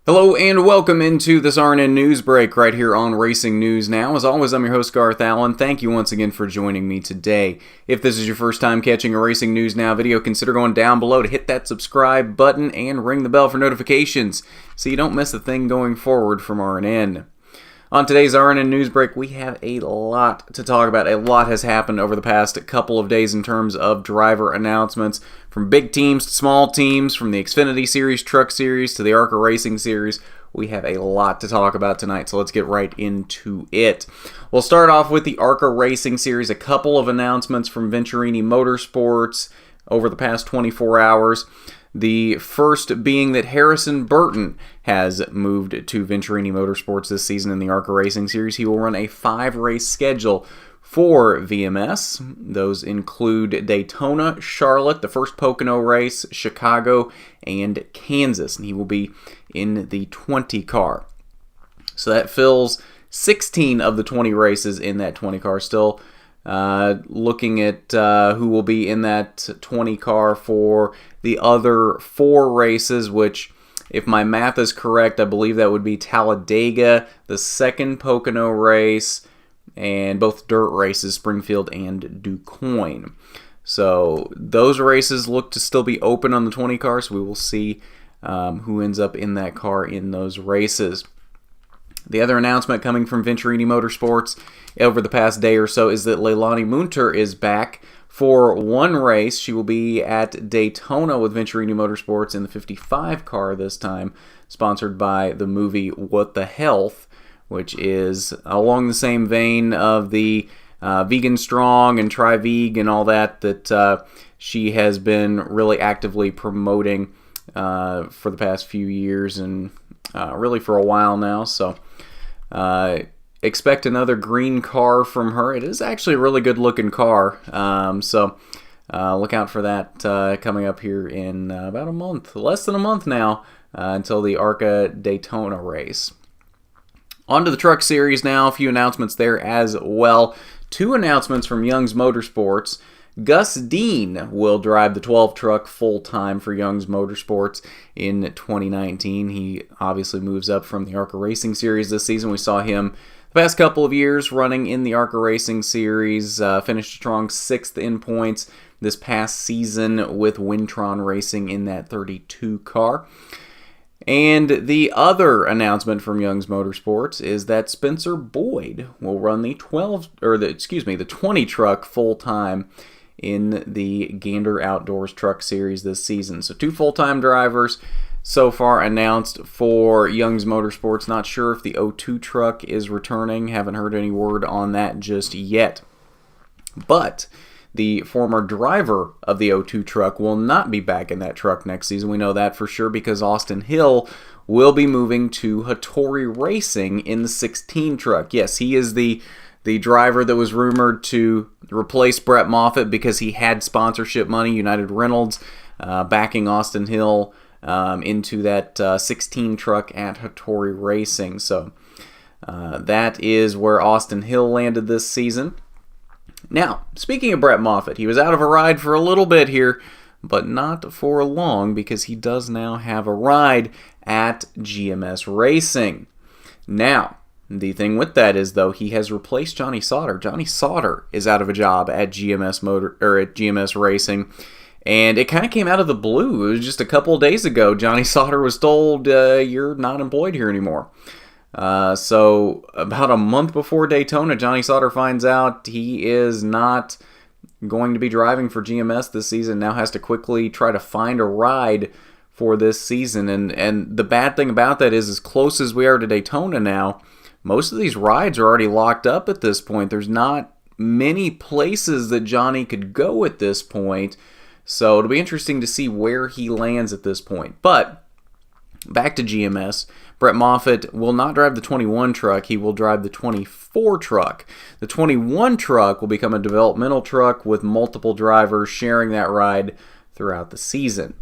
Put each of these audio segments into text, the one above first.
Hello and welcome into this RNN News Break right here on Racing News Now. As always, I'm your host Garth Allen. Thank you once again for joining me today. If this is your first time catching a Racing News Now video, consider going down below to hit that subscribe button and ring the bell for notifications so you don't miss a thing going forward from RNN. On today's RNN News Break, we have a lot to talk about. A lot has happened over the past couple of days in terms of driver announcements, from big teams to small teams, from the Xfinity Series, Truck Series, to the ARCA Racing Series. We have a lot to talk about tonight, so let's get right into it. We'll start off with the ARCA Racing Series. A couple of announcements from Venturini Motorsports over the past 24 hours. The first being that Harrison Burton has moved to Venturini Motorsports this season in the ARCA Racing Series. He will run a 5-race schedule for VMS. Those include Daytona, Charlotte, the first Pocono race, Chicago, and Kansas. And he will be in the 20 car. So that fills 16 of the 20 races in that 20 car. Still looking at who will be in that 20 car for the other 4 races, which, if my math is correct, I believe that would be Talladega, the second Pocono race, and both dirt races, Springfield and DuQuoin. So those races look to still be open on the 20 car, so we will see who ends up in that car in those races. The other announcement coming from Venturini Motorsports over the past day or so is that Leilani Munter is back for one race. She will be at Daytona with Venturini Motorsports in the 55 car this time, sponsored by the movie What the Health, which is along the same vein of the Vegan Strong and Tri-Veg and all that she has been really actively promoting for the past few years and really for a while now. So expect another green car from her. It is actually a really good looking car. So look out for that coming up here in about a month, less than a month now, until the ARCA Daytona race. On to the Truck Series now. A few announcements there as well. 2 announcements from Young's Motorsports. Gus Dean will drive the 12 truck full-time for Young's Motorsports in 2019. He obviously moves up from the ARCA Racing Series this season. We saw him the past couple of years running in the ARCA Racing Series, finished strong 6th in points this past season with Wintron Racing in that 32 car. And the other announcement from Young's Motorsports is that Spencer Boyd will run the 20 truck full-time in the Gander Outdoors Truck Series this season. So 2 full-time drivers so far announced for Young's Motorsports. Not sure if the 02 truck is returning. Haven't heard any word on that just yet. But the former driver of the 02 truck will not be back in that truck next season. We know that for sure because Austin Hill will be moving to Hattori Racing in the 16 truck. Yes, he is the driver that was rumored to replace Brett Moffitt because he had sponsorship money, United Reynolds, backing Austin Hill into that 16 truck at Hattori Racing. So that is where Austin Hill landed this season. Now, speaking of Brett Moffitt, he was out of a ride for a little bit here, but not for long because he does now have a ride at GMS Racing. Now, the thing with that is, though, he has replaced Johnny Sauter. Johnny Sauter is out of a job at GMS Racing, and it kind of came out of the blue. It was just a couple of days ago. Johnny Sauter was told, "You're not employed here anymore." So about a month before Daytona, Johnny Sauter finds out he is not going to be driving for GMS this season. Now has to quickly try to find a ride for this season, and the bad thing about that is, as close as we are to Daytona now, most of these rides are already locked up at this point. There's not many places that Johnny could go at this point, so it'll be interesting to see where he lands at this point. But back to GMS, Brett Moffitt will not drive the 21 truck. He will drive the 24 truck. The 21 truck will become a developmental truck with multiple drivers sharing that ride throughout the season.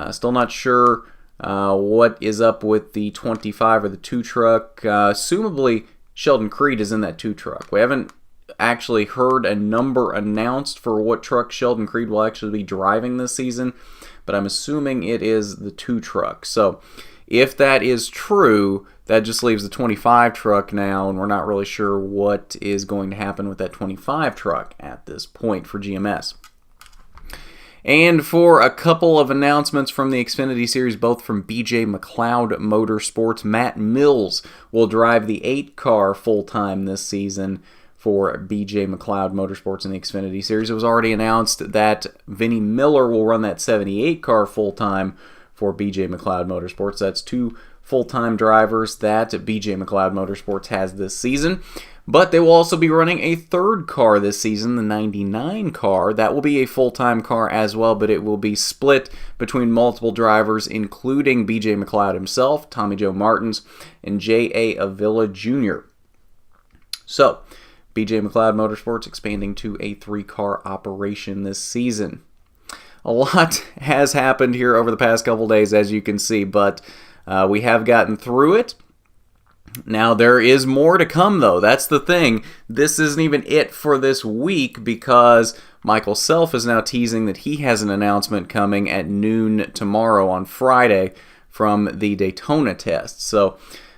Still not sure what is up with the 25 or the 2 truck. Assumably, Sheldon Creed is in that 2 truck. We haven't actually heard a number announced for what truck Sheldon Creed will actually be driving this season, but I'm assuming it is the 2 truck. So if that is true, that just leaves the 25 truck now, and we're not really sure what is going to happen with that 25 truck at this point for GMS. And for a couple of announcements from the Xfinity Series, both from BJ McLeod Motorsports, Matt Mills will drive the 8-car full-time this season for BJ McLeod Motorsports in the Xfinity Series. It was already announced that Vinnie Miller will run that 78-car full-time for BJ McLeod Motorsports. That's 2 full-time drivers that BJ McLeod Motorsports has this season. But they will also be running a 3rd car this season, the 99 car. That will be a full-time car as well, but it will be split between multiple drivers, including BJ McLeod himself, Tommy Joe Martins, and J.A. Avila Jr. So, BJ McLeod Motorsports expanding to a 3-car operation this season. A lot has happened here over the past couple days, as you can see, but we have gotten through it. Now, there is more to come, though. That's the thing. This isn't even it for this week, because Michael Self is now teasing that he has an announcement coming at noon tomorrow on Friday from the Daytona test. So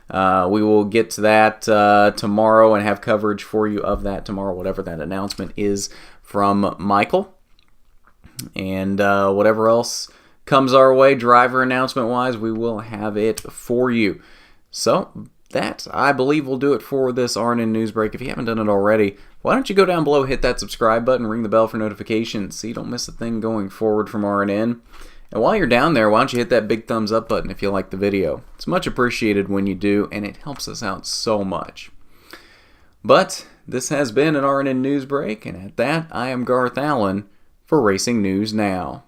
we will get to that tomorrow and have coverage for you of that tomorrow, whatever that announcement is from Michael. And whatever else comes our way, driver announcement-wise, we will have it for you. So that, I believe, will do it for this RNN News Break. If you haven't done it already, why don't you go down below, hit that subscribe button, ring the bell for notifications so you don't miss a thing going forward from RNN. And while you're down there, why don't you hit that big thumbs up button if you like the video. It's much appreciated when you do, and it helps us out so much. But this has been an RNN News Break, and at that, I am Garth Allen for Racing News Now.